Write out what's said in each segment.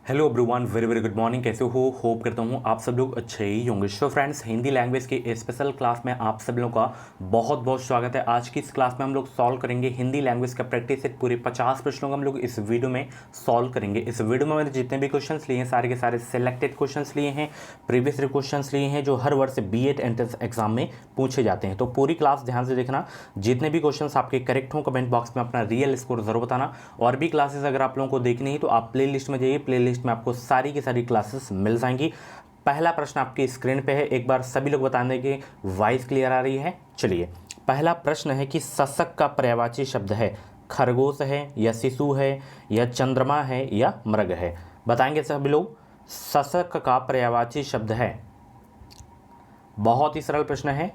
Hello everyone, very very good morning. कैसे हो? Hope करता हूँ आप सब लोग अच्छे ही होंगे। सो फ्रेंड्स, हिंदी लैंग्वेज के स्पेशल क्लास में आप सब लोगों का बहुत बहुत स्वागत है। आज की इस क्लास में हम लोग सॉल्व करेंगे हिंदी लैंग्वेज का प्रैक्टिस सेट। पूरे 50 प्रश्नों को हम लोग इस वीडियो में सॉल्व करेंगे। इस वीडियो में मैंने जितने भी क्वेश्चन लिए हैं सारे के सारे सिलेक्टेड क्वेश्चन लिए हैं, प्रीवियस क्वेश्चन लिए हैं जो हर वर्ष बीएड एंट्रेंस एग्जाम में पूछे जाते हैं। तो पूरी क्लास ध्यान से देखना। जितने भी क्वेश्चन आपके करेक्ट हों कमेंट बॉक्स में अपना रियल स्कोर जरूर बताना। और भी क्लासेस अगर आप लोगों को देखनी है तो आप प्ले लिस्ट में जाइए, प्ले लिस्ट में आपको सारी की सारी क्लासेस मिल जाएंगी। पहला प्रश्न आपकी स्क्रीन पे है, एक बार सभी लोग बता दें कि वॉइस क्लियर आ रही है। चलिए, पहला प्रश्न है कि शशक का पर्यायवाची शब्द है खरगोश है या शिशु है या चंद्रमा है या मृग है। बताएंगे सभी लोग। शशक का पर्यायवाची शब्द है, बहुत ही सरल प्रश्न है।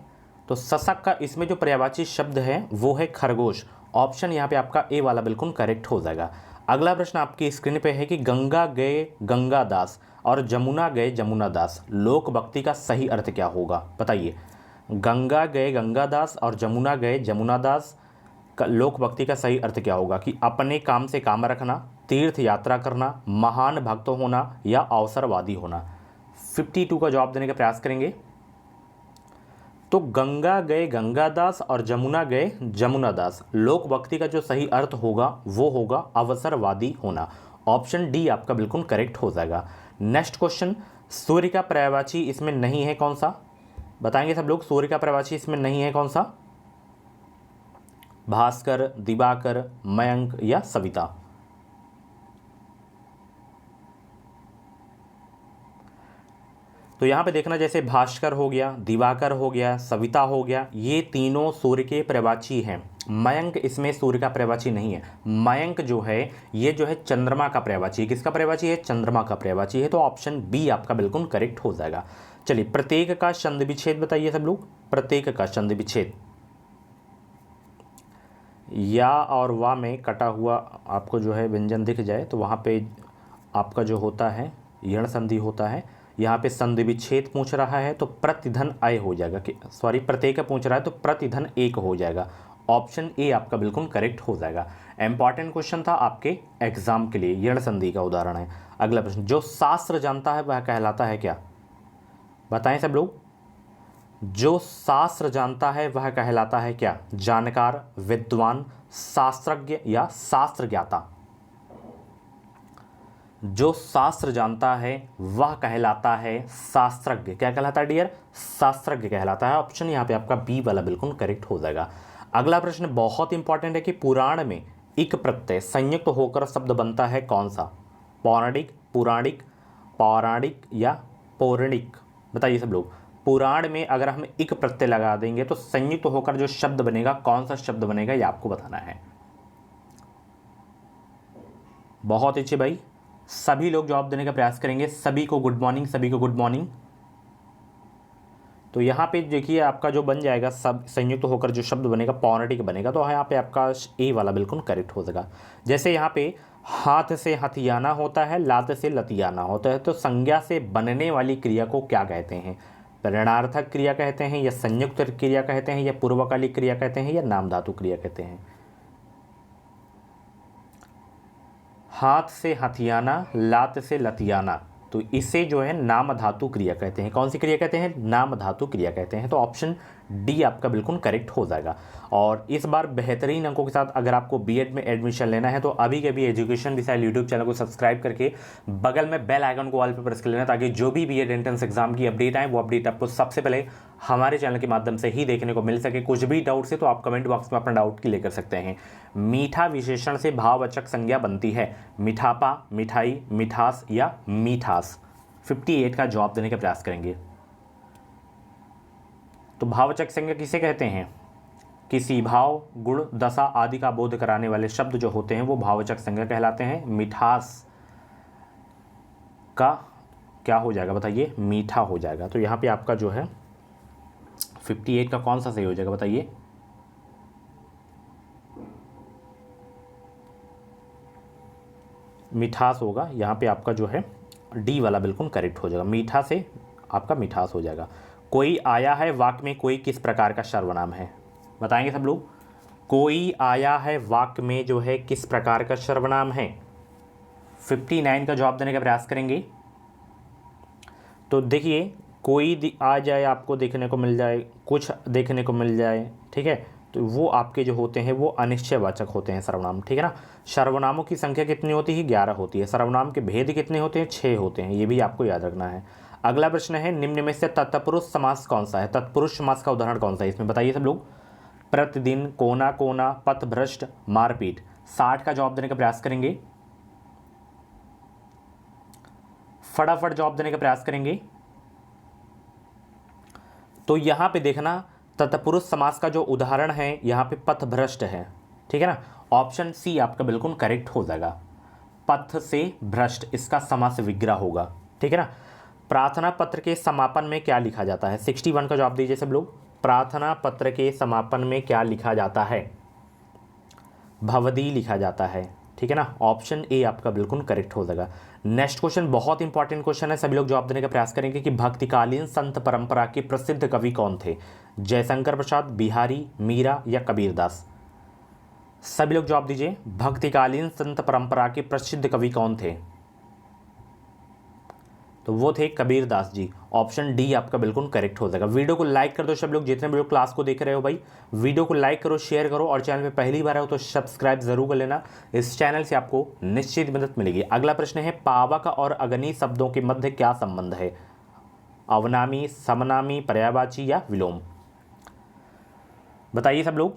तो शशक का इसमें जो पर्यायवाची शब्द है वो है खरगोश। ऑप्शन यहाँ पे आपका ए वाला बिल्कुल करेक्ट हो जाएगा। अगला प्रश्न आपकी स्क्रीन पे है कि गंगा गए गंगादास और जमुना गए जमुनादास, लोक भक्ति का सही अर्थ क्या होगा? बताइए। गंगा गए गंगादास और जमुना गए जमुनादास का लोक भक्ति का सही अर्थ क्या होगा? कि अपने काम से काम रखना, तीर्थ यात्रा करना, महान भक्त होना या अवसरवादी होना। 52 का जवाब देने का प्रयास करेंगे। तो गंगा गए गंगादास और जमुना गए जमुनादास, लोक भक्ति का जो सही अर्थ होगा वो होगा अवसरवादी होना। ऑप्शन डी आपका बिल्कुल करेक्ट हो जाएगा। नेक्स्ट क्वेश्चन, सूर्य का पर्यायवाची इसमें नहीं है कौन सा? बताएंगे सब लोग। सूर्य का पर्यायवाची इसमें नहीं है कौन सा? भास्कर, दिवाकर, मयंक या सविता। तो यहाँ पे देखना, जैसे भास्कर हो गया, दिवाकर हो गया, सविता हो गया, ये तीनों सूर्य के पर्यायवाची हैं। मयंक इसमें सूर्य का पर्यायवाची नहीं है। मयंक जो है ये जो है चंद्रमा का पर्यायवाची है। किसका पर्यायवाची है? चंद्रमा का पर्यायवाची है। तो ऑप्शन बी आपका बिल्कुल करेक्ट हो जाएगा। चलिए, प्रत्येक का छंद विच्छेद बताइए सब लोग। प्रत्येक का छंद विच्छेद। या और वा में कटा हुआ आपको जो है व्यंजन दिख जाए तो वहाँ पे आपका जो होता है यण संधि होता है। यहाँ पे संधि विच्छेद पूछ रहा है तो प्रतिधन अय हो जाएगा। कि सॉरी, प्रत्येक पूछ रहा है तो प्रतिधन एक हो जाएगा। ऑप्शन ए आपका बिल्कुल करेक्ट हो जाएगा। इंपॉर्टेंट क्वेश्चन था आपके एग्जाम के लिए, यण संधि का उदाहरण है। अगला प्रश्न, जो शास्त्र जानता है वह कहलाता है क्या? बताएं सब लोग। जो शास्त्र जानता है वह कहलाता है क्या? जानकार, विद्वान, शास्त्रज्ञ या शास्त्र ज्ञाता। जो शास्त्र जानता है वह कहलाता है शास्त्रज्ञ। क्या कहलाता है डियर? शास्त्रज्ञ कहलाता है। ऑप्शन यहाँ पे आपका बी वाला बिल्कुल करेक्ट हो जाएगा। अगला प्रश्न बहुत इंपॉर्टेंट है कि पुराण में इक प्रत्यय संयुक्त होकर शब्द बनता है कौन सा? पौराणिक, पुराणिक, पौराणिक या पौराणिक। बताइए सब लोग। पुराण में अगर हम इक प्रत्यय लगा देंगे तो संयुक्त होकर जो शब्द बनेगा कौन सा शब्द बनेगा ये आपको बताना है। बहुत अच्छे भाई, सभी लोग जवाब देने का प्रयास करेंगे। सभी को गुड मॉर्निंग, सभी को गुड मॉर्निंग। तो यहाँ पे देखिए आपका जो बन जाएगा सब संयुक्त होकर जो शब्द बनेगा पौराणिक बनेगा। तो यहाँ पे आपका ए वाला बिल्कुल करेक्ट हो जाएगा। जैसे यहाँ पे हाथ से हथियाना होता है, लात से लतियाना होता है, तो संज्ञा से बनने वाली क्रिया को क्या कहते हैं? परिणार्थक क्रिया कहते हैं या संयुक्त क्रिया कहते हैं या पूर्वकालिक क्रिया कहते हैं या नाम धातु क्रिया कहते हैं? हाथ से हथियाना, लात से लतियाना, तो इसे जो है नाम धातु क्रिया कहते हैं। कौन सी क्रिया कहते हैं? नाम धातु क्रिया कहते हैं। तो ऑप्शन डी आपका बिल्कुल करेक्ट हो जाएगा। और इस बार बेहतरीन अंकों के साथ अगर आपको बीएड में एडमिशन लेना है तो अभी के अभी एजुकेशन डिसाइड यूट्यूब चैनल को सब्सक्राइब करके बगल में बेल आइकन को ऑल पे प्रेस कर लेना, ताकि जो भी बीएड एंट्रेंस एग्जाम की अपडेट आए वो अपडेट आपको सबसे पहले हमारे चैनल के माध्यम से ही देखने को मिल सके। कुछ भी डाउट है तो आप कमेंट बॉक्स में अपना डाउट क्लियर कर सकते हैं। मीठा विशेषण से भाववाचक संज्ञा बनती है मिठापा, मिठाई, मिठास या मीठास। 58 का जवाब देने का प्रयास करेंगे। तो भाववाचक संज्ञा किसे कहते हैं? किसी भाव, गुण, दशा आदि का बोध कराने वाले शब्द जो होते हैं वो भाववाचक संज्ञा कहलाते हैं। मिठास का क्या हो जाएगा बताइए? मीठा हो जाएगा। तो यहाँ पे आपका जो है 58 का कौन सा सही हो जाएगा बताइए? मिठास होगा। यहाँ पे आपका जो है डी वाला बिल्कुल करेक्ट हो जाएगा। मीठा से आपका मिठास हो जाएगा। कोई आया है वाक्य में कोई किस प्रकार का सर्वनाम है? बताएंगे सब लोग। कोई आया है वाक्य में जो है किस प्रकार का सर्वनाम है? 59 का जवाब देने का प्रयास करेंगे। तो देखिए कोई आ जाए, आपको देखने को मिल जाए, कुछ देखने को मिल जाए, ठीक है, तो वो आपके जो होते हैं वो अनिश्चयवाचक होते हैं सर्वनाम, ठीक है ना। सर्वनामों की संख्या कितनी होती है? 11 होती है। सर्वनाम के भेद कितने होते हैं? 6 होते हैं। ये भी आपको याद रखना है। अगला प्रश्न है, निम्न में से तत्पुरुष समास कौन सा है? तत्पुरुष समास का उदाहरण कौन सा है? इसमें बताइए सब लोग। प्रतिदिन, कोना कोना, पथभ्रष्ट, मारपीट। 60 का जवाब देने का प्रयास करेंगे। फटाफट जवाब देने का प्रयास करेंगे। तो यहां पे देखना, तत्पुरुष समास का जो उदाहरण है यहां पे पथभ्रष्ट है, ठीक है ना। ऑप्शन सी आपका बिल्कुल करेक्ट हो जाएगा। पथ से भ्रष्ट, इसका समास विग्रह होगा, ठीक है ना। प्रार्थना पत्र के समापन में क्या लिखा जाता है? 61 का जवाब दीजिए सब लोग। प्रार्थना पत्र के समापन में क्या लिखा जाता है? भवदी लिखा जाता है, ठीक है ना। ऑप्शन ए आपका बिल्कुल करेक्ट हो जाएगा। नेक्स्ट क्वेश्चन बहुत इंपॉर्टेंट क्वेश्चन है, सभी लोग जवाब देने का प्रयास करेंगे कि भक्तिकालीन संत परंपरा के प्रसिद्ध कवि कौन थे? जयशंकर प्रसाद, बिहारी, मीरा या कबीरदास? सभी लोग जवाब दीजिए। भक्तिकालीन संत परंपरा के प्रसिद्ध कवि कौन थे? तो वो थे कबीरदास जी। ऑप्शन डी आपका बिल्कुल करेक्ट हो जाएगा। वीडियो को लाइक कर दो सब लोग, जितने भी लोग क्लास को देख रहे हो भाई, वीडियो को लाइक करो, शेयर करो, और चैनल पे पहली बार हो तो सब्सक्राइब जरूर कर लेना। इस चैनल से आपको निश्चित मदद मिलेगी। अगला प्रश्न है, पावक और अग्नि शब्दों के मध्य क्या संबंध है? अवनामी, समनामी, पर्यायवाची या विलोम? बताइए सब लोग।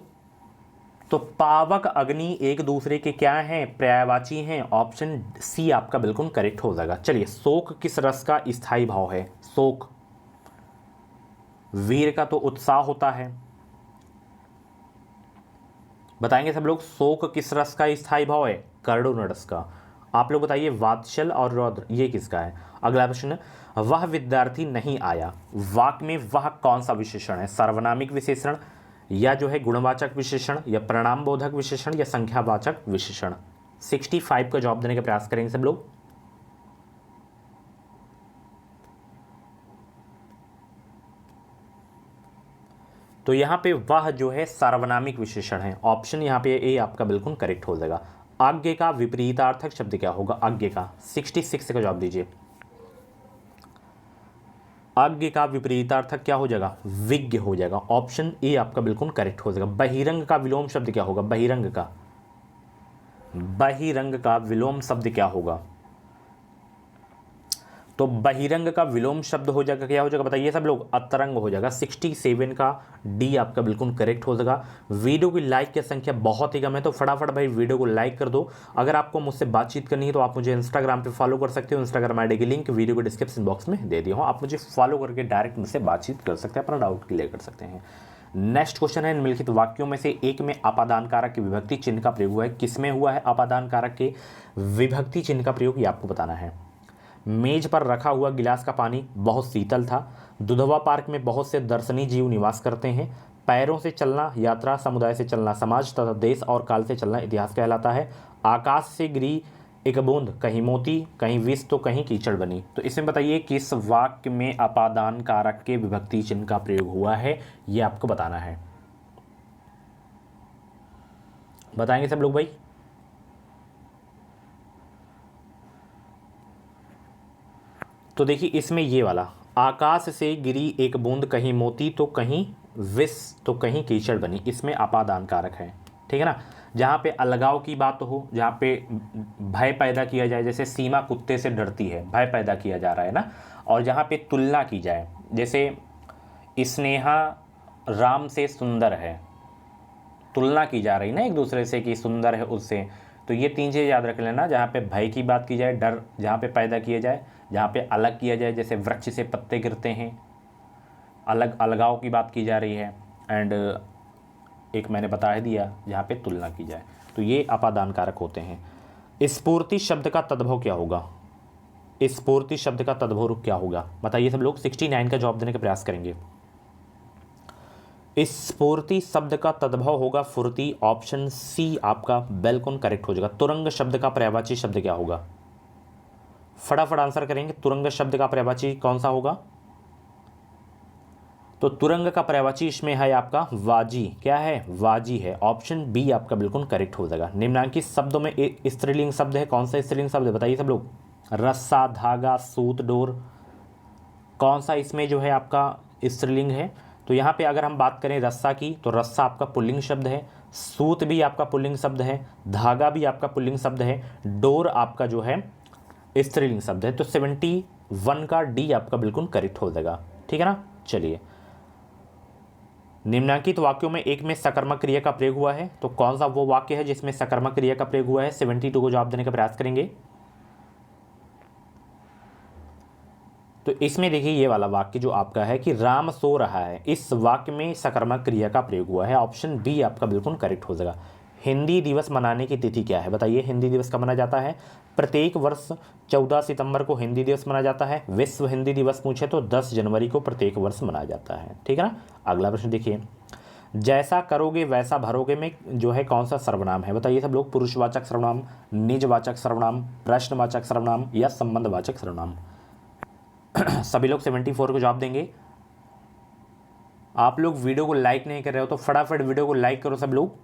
तो पावक अग्नि एक दूसरे के क्या हैं? पर्यायवाची हैं। ऑप्शन सी आपका बिल्कुल करेक्ट हो जाएगा। चलिए, शोक किस रस का स्थायी भाव है? शोक, वीर का तो उत्साह होता है। बताएंगे सब लोग, शोक किस रस का स्थायी भाव है? करुण रस का। आप लोग बताइए, वात्सल और रौद्र ये किसका है? अगला प्रश्न, वह विद्यार्थी नहीं आया, वाक्य में वह कौन सा विशेषण है? सर्वनामिक विशेषण, या जो है गुणवाचक विशेषण, या परिणाम बोधक विशेषण, या संख्यावाचक विशेषण? 65 का जवाब देने का प्रयास करेंगे सब लोग। तो यहां पे वह जो है सार्वनामिक विशेषण है। ऑप्शन यहां पे ए आपका बिल्कुल करेक्ट हो जाएगा। आज्ञा का विपरीतार्थक शब्द क्या होगा? आज्ञा का। 66 का जवाब दीजिए। आज्ञा का विपरीतार्थक क्या हो जाएगा? विज्ञ हो जाएगा। ऑप्शन ए आपका बिल्कुल करेक्ट हो जाएगा। बहिरंग का विलोम शब्द क्या होगा? बहिरंग का, बहिरंग का विलोम शब्द क्या होगा? तो बहिरंग का विलोम शब्द हो जाएगा, क्या हो जाएगा बताइए सब लोग? अतरंग हो जाएगा। 67 का डी आपका बिल्कुल करेक्ट हो जाएगा। वीडियो की लाइक की संख्या बहुत ही कम है, तो फटाफट भाई वीडियो को लाइक कर दो। अगर आपको मुझसे बातचीत करनी है तो आप मुझे इंस्टाग्राम पे फॉलो कर सकते हो। इंस्टाग्राम आईडी की लिंक वीडियो के डिस्क्रिप्शन बॉक्स में दे दिया हूँ। आप मुझे फॉलो करके डायरेक्ट मुझसे बातचीत कर सकते हैं, अपना डाउट क्लियर कर सकते हैं। नेक्स्ट क्वेश्चन है, निम्नलिखित वाक्यों में से एक में अपादान कारक के विभक्ति चिन्ह का प्रयोग हुआ है। किसमें हुआ है अपादान कारक के विभक्ति चिन्ह का प्रयोग, ये आपको बताना है। मेज पर रखा हुआ गिलास का पानी बहुत शीतल था। दुधवा पार्क में बहुत से दर्शनीय जीव निवास करते हैं। पैरों से चलना यात्रा, समुदाय से चलना समाज, तथा देश और काल से चलना इतिहास कहलाता है। आकाश से गिरी एक बूंद कहीं मोती, कहीं विष तो कहीं कीचड़ बनी। तो इसमें बताइए किस वाक्य में अपादान कारक के विभक्ति चिन्ह का प्रयोग हुआ है, ये आपको बताना है। बताएंगे सब लोग भाई। तो देखिए इसमें ये वाला, आकाश से गिरी एक बूंद कहीं मोती तो कहीं विष तो कहीं कीचड़ बनी, इसमें अपादान कारक है, ठीक है ना। जहाँ पे अलगाव की बात हो, जहाँ पे भय पैदा किया जाए, जैसे सीमा कुत्ते से डरती है, भय पैदा किया जा रहा है ना। और जहाँ पे तुलना की जाए, जैसे स्नेहा राम से सुंदर है, तुलना की जा रही ना एक दूसरे से कि सुंदर है उससे। तो ये तीन चीज़ याद रख लेना। जहाँ पे भय की बात की जाए, डर जहाँ पे पैदा किया जाए, जहाँ पे अलग किया जाए, जैसे वृक्ष से पत्ते गिरते हैं, अलग अलगाव की बात की जा रही है। एंड एक मैंने बता ही दिया जहाँ पे तुलना की जाए, तो ये अपादान कारक होते हैं। स्फूर्ति शब्द का तद्भव क्या होगा? स्फूर्ति शब्द का तद्भव क्या होगा बताइए सब लोग। 69 का जवाब देने का प्रयास करेंगे। स्फूर्ति शब्द का तद्भव होगा फुर्ती। ऑप्शन सी आपका बिल्कुल करेक्ट हो जाएगा। तुरंग शब्द का पर्यायवाची शब्द क्या होगा? फटाफट आंसर करेंगे। तुरंग शब्द का पर्यायवाची कौन सा होगा? तो तुरंग का पर्यायवाची इसमें है आपका वाजी, क्या है, वाजी है। ऑप्शन बी आपका बिल्कुल करेक्ट हो जाएगा। निम्नांकित शब्दों में स्त्रीलिंग शब्द है, कौन सा स्त्रीलिंग शब्द है बताइए सब लोग। रस्सा, धागा, सूत, डोर, कौन सा इसमें जो है आपका स्त्रीलिंग है। तो यहाँ पे अगर हम बात करें रस्सा की, तो रस्सा आपका पुल्लिंग शब्द है, सूत भी आपका पुल्लिंग शब्द है, धागा भी आपका पुल्लिंग शब्द है, डोर आपका जो है स्त्रीलिंग शब्द है। तो 71 का डी आपका बिल्कुल करेक्ट हो जाएगा, ठीक है ना। चलिए, निम्नांकित वाक्यों में एक में सकर्मक क्रिया का प्रयोग हुआ है, तो कौन सा वो वाक्य है जिसमें सकर्मक क्रिया का प्रयोग हुआ है। 72 को जवाब देने का प्रयास करेंगे। तो इसमें देखिए ये वाला वाक्य जो आपका है कि राम सो रहा है, इस वाक्य में सकर्मक क्रिया का प्रयोग हुआ है। ऑप्शन बी आपका बिल्कुल करेक्ट हो जाएगा। हिंदी दिवस मनाने की तिथि क्या है बताइए। हिंदी दिवस कब मनाया जाता है। प्रत्येक वर्ष 14 सितंबर को हिंदी दिवस मनाया जाता है। विश्व हिंदी दिवस पूछे तो 10 जनवरी को प्रत्येक वर्ष मनाया जाता है, ठीक है ना। अगला प्रश्न देखिए, जैसा करोगे वैसा भरोगे में जो है कौन सा सर्वनाम है बताइए सब लोग। पुरुषवाचक सर्वनाम, निजवाचक सर्वनाम, प्रश्नवाचक सर्वनाम या संबंधवाचक सर्वनाम। सभी लोग 74 को जवाब देंगे। आप लोग वीडियो को लाइक नहीं कर रहे हो तो फटाफट वीडियो को लाइक करो सब लोग।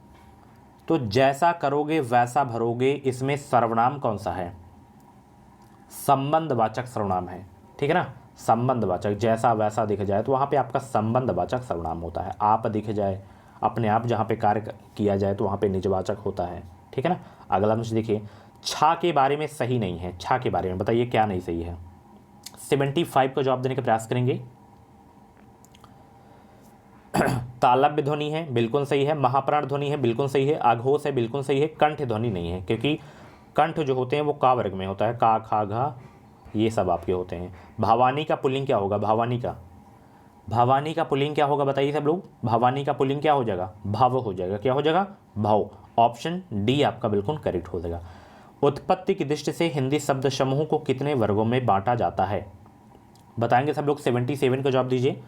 तो जैसा करोगे वैसा भरोगे, इसमें सर्वनाम कौन सा है, संबंधवाचक सर्वनाम है, ठीक है ना। संबंधवाचक, जैसा वैसा दिख जाए तो वहाँ पे आपका संबंधवाचक सर्वनाम होता है। आप दिख जाए, अपने आप जहाँ पे कार्य किया जाए तो वहाँ पे निजवाचक होता है, ठीक है ना। अगला प्रश्न देखिए, छा के बारे में सही नहीं है। छा के बारे में बताइए क्या नहीं सही है। 75 को जवाब देने का प्रयास करेंगे। तालव्य ध्वनि है, बिल्कुल सही है। महाप्राण ध्वनि है, बिल्कुल सही है। आघोष है, बिल्कुल सही है। कंठ ध्वनि नहीं है, क्योंकि कंठ जो होते हैं वो का वर्ग में होता है, का, खा, घा, ये सब आपके होते हैं। भवानी का पुल्लिंग क्या होगा, भवानी का पुल्लिंग क्या होगा बताइए सब लोग। भवानी का पुल्लिंग क्या हो जाएगा, भव हो जाएगा। क्या हो जाएगा, भव। ऑप्शन डी आपका बिल्कुल करेक्ट हो जाएगा। उत्पत्ति की दृष्टि से हिंदी शब्द समूह को कितने वर्गों में बांटा जाता है बताएंगे सब लोग। 77 का जवाब दीजिए।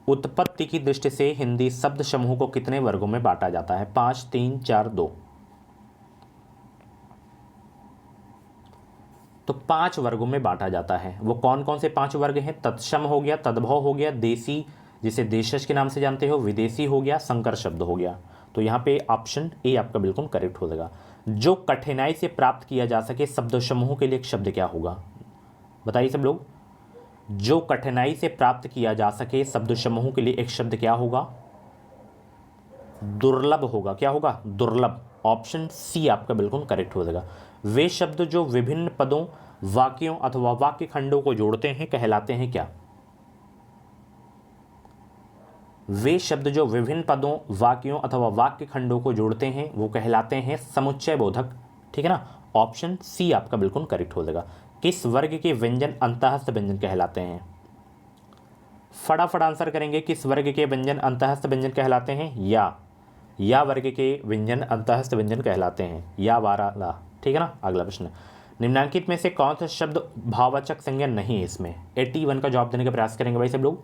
उत्पत्ति की दृष्टि से हिंदी शब्द समूह को कितने वर्गों में बांटा जाता है। 5, 3, 4, 2। तो 5 वर्गों में बांटा जाता है। वो कौन कौन से 5 वर्ग हैं। तत्सम हो गया, तद्भव हो गया, देसी जिसे देशज के नाम से जानते हो, विदेशी हो गया, संकर शब्द हो गया। तो यहाँ पे ऑप्शन ए आपका बिल्कुल करेक्ट हो जाएगा। जो कठिनाई से प्राप्त किया जा सके शब्द समूह के लिए एक शब्द क्या होगा बताइए सब लोग। जो कठिनाई से प्राप्त किया जा सके शब्द समूह के लिए एक शब्द क्या होगा, दुर्लभ होगा। क्या होगा, दुर्लभ। ऑप्शन सी आपका बिल्कुल करेक्ट हो जाएगा। वे शब्द जो विभिन्न पदों, वाक्यों अथवा वाक्य खंडों को जोड़ते हैं कहलाते हैं क्या। वे शब्द जो विभिन्न पदों, वाक्यों अथवा वाक्य खंडों को जोड़ते हैं वो कहलाते हैं समुच्चय बोधक, ठीक है ना। ऑप्शन सी आपका बिल्कुल करेक्ट हो जाएगा। किस वर्ग के व्यंजन अंतःस्थ व्यंजन कहलाते हैं। फटाफट आंसर करेंगे। किस वर्ग के व्यंजन अंतःस्थ व्यंजन कहलाते हैं। या वर्ग के व्यंजन अंतःस्थ व्यंजन कहलाते हैं, या वाला, ठीक है ना। अगला प्रश्न, निम्नांकित में से कौन सा शब्द भाववाचक संज्ञा नहीं है इसमें। 81 का जवाब देने का प्रयास करेंगे भाई सब लोग।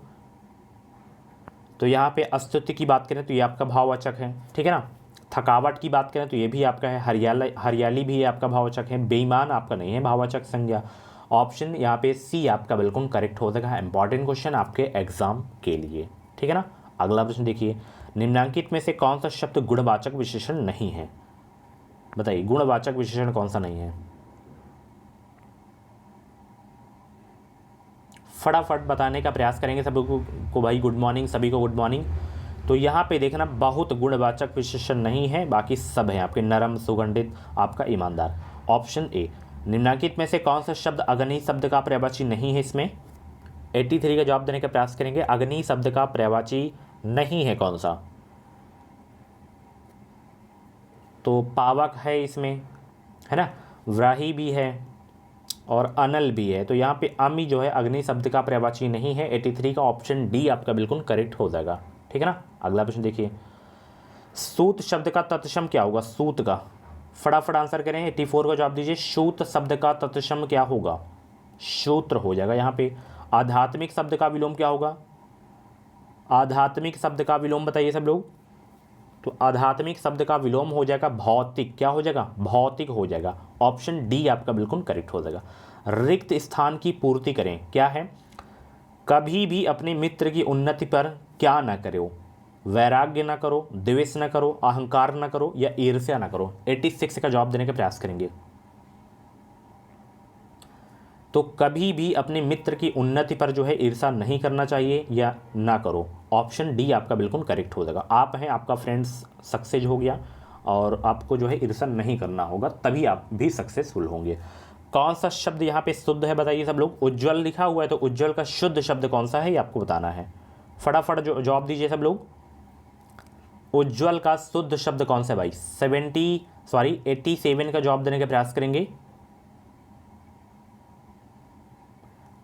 तो यहाँ पे अस्तित्व की बात करें तो ये आपका भाववाचक है, ठीक है ना। थकावट की बात करें तो ये भी आपका है। हरियाली भी आपका भाववाचक है। बेईमान आपका नहीं है भाववाचक संज्ञा। ऑप्शन यहाँ पे सी आपका बिल्कुल करेक्ट हो जाएगा। इंपॉर्टेंट क्वेश्चन आपके एग्जाम के लिए, ठीक है ना। अगला प्रश्न देखिए, निम्नांकित में से कौन सा शब्द गुणवाचक विशेषण नहीं है बताइए। गुणवाचक विशेषण कौन सा नहीं है, फटाफट बताने का प्रयास करेंगे सभी को भाई। गुड मॉर्निंग सभी को, गुड मॉर्निंग। तो यहाँ पे देखना, बहुत गुणवाचक विशेषण नहीं है, बाकी सब हैं आपके। नरम, सुगंधित, आपका ईमानदार। Option A. निम्नांकित में से कौन सा शब्द अग्नि शब्द का पर्यायवाची नहीं है इसमें। 83 का जवाब देने का प्रयास करेंगे। अग्नि शब्द का पर्यायवाची नहीं है कौन सा। तो पावक है इसमें, है ना, व्राही भी है और अनल भी है। तो यहाँ पे अमी जो है अग्नि शब्द का पर्यायवाची नहीं है। 83 का ऑप्शन डी आपका बिल्कुल करेक्ट हो जाएगा, ठीक है ना। अगला प्रश्न देखिए, सूत शब्द का तत्सम क्या होगा। सूत का फटाफट आंसर करें। 84 का जवाब दीजिए। सूत शब्द का तत्सम क्या होगा, सूत्र हो जाएगा यहाँ पे। आध्यात्मिक शब्द का विलोम क्या होगा। आध्यात्मिक शब्द का विलोम बताइए सब लोग। तो आध्यात्मिक शब्द का विलोम हो जाएगा भौतिक। क्या हो जाएगा, भौतिक हो जाएगा। ऑप्शन डी आपका बिल्कुल करेक्ट हो जाएगा। रिक्त स्थान की पूर्ति करें क्या है। कभी भी अपने मित्र की उन्नति पर क्या ना करो? वैराग्य ना करो, द्वेष ना करो, अहंकार ना करो या ईर्ष्या ना करो। 86 का जवाब देने का प्रयास करेंगे। तो कभी भी अपने मित्र की उन्नति पर जो है ईर्ष्या नहीं करना चाहिए या ना करो। ऑप्शन डी आपका बिल्कुल करेक्ट हो जाएगा। आप हैं, आपका फ्रेंड्स सक्सेस हो गया और आपको जो है ईर्ष्या नहीं करना होगा, तभी आप भी सक्सेसफुल होंगे। कौन सा शब्द यहाँ पे शुद्ध है बताइए सब लोग। उज्ज्वल लिखा हुआ है तो उज्ज्वल का शुद्ध शब्द कौन सा है ये आपको बताना है। फटाफट जो जवाब दीजिए सब लोग। उज्ज्वल का शुद्ध शब्द कौन सा है भाई? 87 का जवाब देने का प्रयास करेंगे।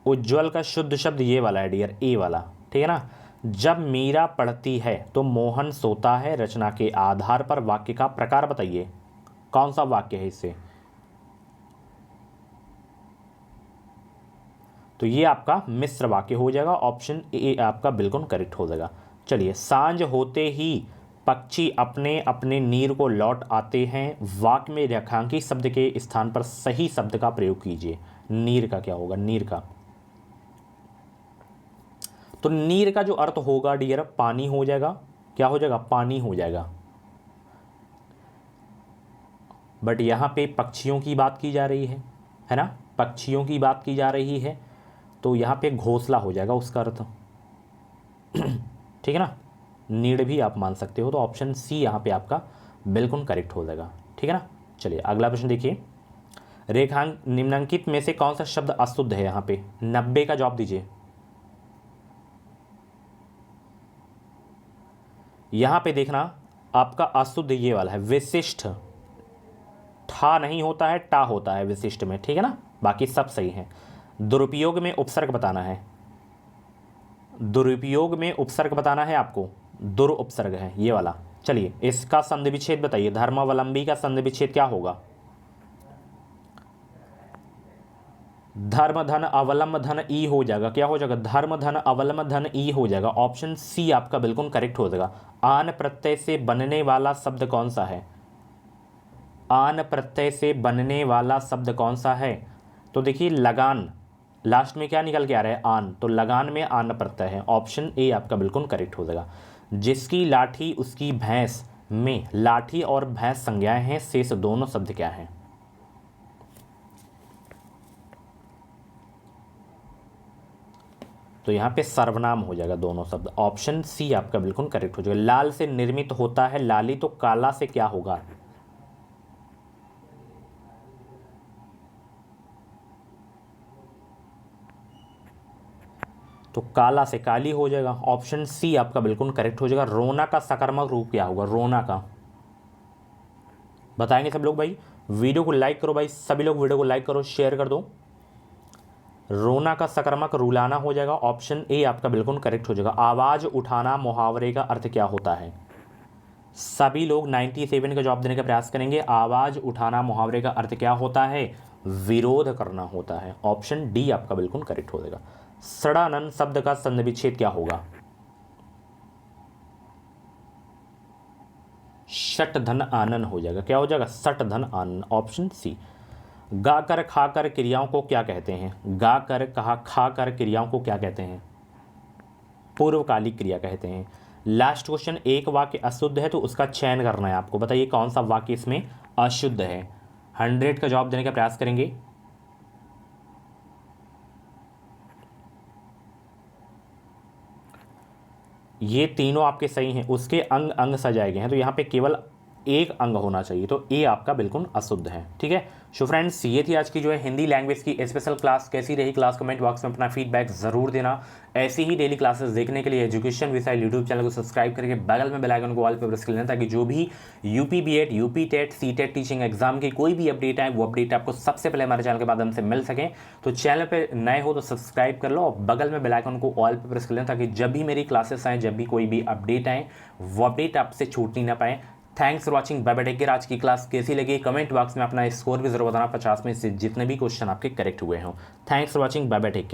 उज्ज्वल का शुद्ध शब्द ये वाला है डियर, ए वाला, ठीक है ना। जब मीरा पढ़ती है तो मोहन सोता है। रचना के आधार पर वाक्य का प्रकार बताइए, कौन सा वाक्य है इससे? तो ये आपका मिश्र वाक्य हो जाएगा। ऑप्शन ए आपका बिल्कुल करेक्ट हो जाएगा। चलिए, सांझ होते ही पक्षी अपने अपने नीर को लौट आते हैं। वाक्य में रेखांकित शब्द के स्थान पर सही शब्द का प्रयोग कीजिए। नीर का क्या होगा? नीर का, तो नीर का जो अर्थ होगा डियर पानी हो जाएगा। क्या हो जाएगा? पानी हो जाएगा। बट यहां पे पक्षियों की बात की जा रही है ना, पक्षियों की बात की जा रही है, तो यहां पे घोंसला हो जाएगा उसका अर्थ। ठीक है ना, नीड भी आप मान सकते हो। तो ऑप्शन सी यहां पे आपका बिल्कुल करेक्ट हो जाएगा। ठीक है ना। चलिए अगला प्रश्न देखिए। रेखांक निम्नांकित में से कौन सा शब्द अशुद्ध है? यहां पे 90 का जवाब दीजिए। यहां पे देखना, आपका अशुद्ध ये वाला है, विशिष्ट। ठा नहीं होता है, टा होता है विशिष्ट में, ठीक है ना। बाकी सब सही है। दुरुपयोग में उपसर्ग बताना है। दुरुपयोग में उपसर्ग बताना है आपको। दुरुपसर्ग है ये वाला। चलिए, इसका संधि विच्छेद बताइए। धर्मावलंबी का संधि विच्छेद क्या होगा? धर्म धन अवलंब धन ई हो जाएगा। क्या हो जाएगा? धर्म धन अवलंब धन ई हो जाएगा। ऑप्शन सी आपका बिल्कुल करेक्ट हो जाएगा। आन प्रत्यय से बनने वाला शब्द कौन सा है? आन प्रत्यय से बनने वाला शब्द कौन सा है? तो देखिए, लगान, लास्ट में क्या निकल के आ रहा है? आन, तो लगान में आन प्रत्यय है। ऑप्शन ए आपका बिल्कुल करेक्ट हो जाएगा। जिसकी लाठी उसकी भैंस में लाठी और भैंस संज्ञाएं हैं, शेष दोनों शब्द क्या हैं? तो यहाँ पे सर्वनाम हो जाएगा दोनों शब्द। ऑप्शन सी आपका बिल्कुल करेक्ट हो जाएगा। लाल से निर्मित होता है लाली, तो काला से क्या होगा? तो काला से काली हो जाएगा। ऑप्शन सी आपका बिल्कुल करेक्ट हो जाएगा। रोना का सकारात्मक रूप क्या होगा? रोना का बताएंगे सब लोग भाई। वीडियो को लाइक करो भाई, सभी लोग वीडियो को लाइक करो, शेयर कर दो। रोना का सकारात्मक रुलाना हो जाएगा। ऑप्शन ए आपका बिल्कुल करेक्ट हो जाएगा। आवाज उठाना मुहावरे का अर्थ क्या होता है? सभी लोग 97 का जवाब देने का प्रयास करेंगे। आवाज उठाना मुहावरे का अर्थ क्या होता है? विरोध करना होता है। ऑप्शन डी आपका बिल्कुल करेक्ट हो जाएगा। सड़ानन शब्द का संधि विच्छेद क्या होगा? शट धन आनन हो जाएगा। क्या हो जाएगा? सट धन आनन। Option C. गाकर खाकर क्रियाओं को क्या कहते हैं? गाकर कहा खाकर क्रियाओं को क्या कहते हैं? पूर्वकालिक क्रिया कहते हैं। लास्ट क्वेश्चन, एक वाक्य अशुद्ध है तो उसका चयन करना है आपको। बताइए कौन सा वाक्य इसमें अशुद्ध है। 100 का जवाब देने का प्रयास करेंगे। ये तीनों आपके सही हैं, उसके अंग अंग सजाए गए हैं, तो यहाँ पे केवल एक अंग होना चाहिए, तो ए आपका बिल्कुल अशुद्ध है। ठीक है। सो फ्रेंड्स, ये थी आज की जो है हिंदी लैंग्वेज की स्पेशल क्लास। कैसी रही क्लास? कमेंट बॉक्स में अपना फीडबैक जरूर देना। ऐसी ही डेली क्लासेस देखने के लिए एजुकेशन विषय यूट्यूब चैनल को सब्सक्राइब करके बगल में बेल आइकन को ऑल पे प्रेस कर लेना, ताकि जो भी UP BEd, UP TET, CTET teaching exam की कोई भी अपडेट आए वो अपडेट आपको सबसे पहले हमारे चैनल के माध्यम से मिल सके। तो चैनल पर नए हो तो सब्सक्राइब कर लो और बगल में बेल आइकन को ऑल पे प्रेस कर लेना, ताकि जब भी मेरी क्लासेस आए, जब भी कोई भी अपडेट आए, वो अपडेट आपसे छूटनी ना पाए। Thanks for watching. Bye bye, take care. आज की क्लास कैसी लगी कमेंट बॉक्स में अपना स्कोर भी जरूर बताना। 50 में से जितने भी क्वेश्चन आपके करेक्ट हुए हों। Thanks for watching. Bye bye, take care.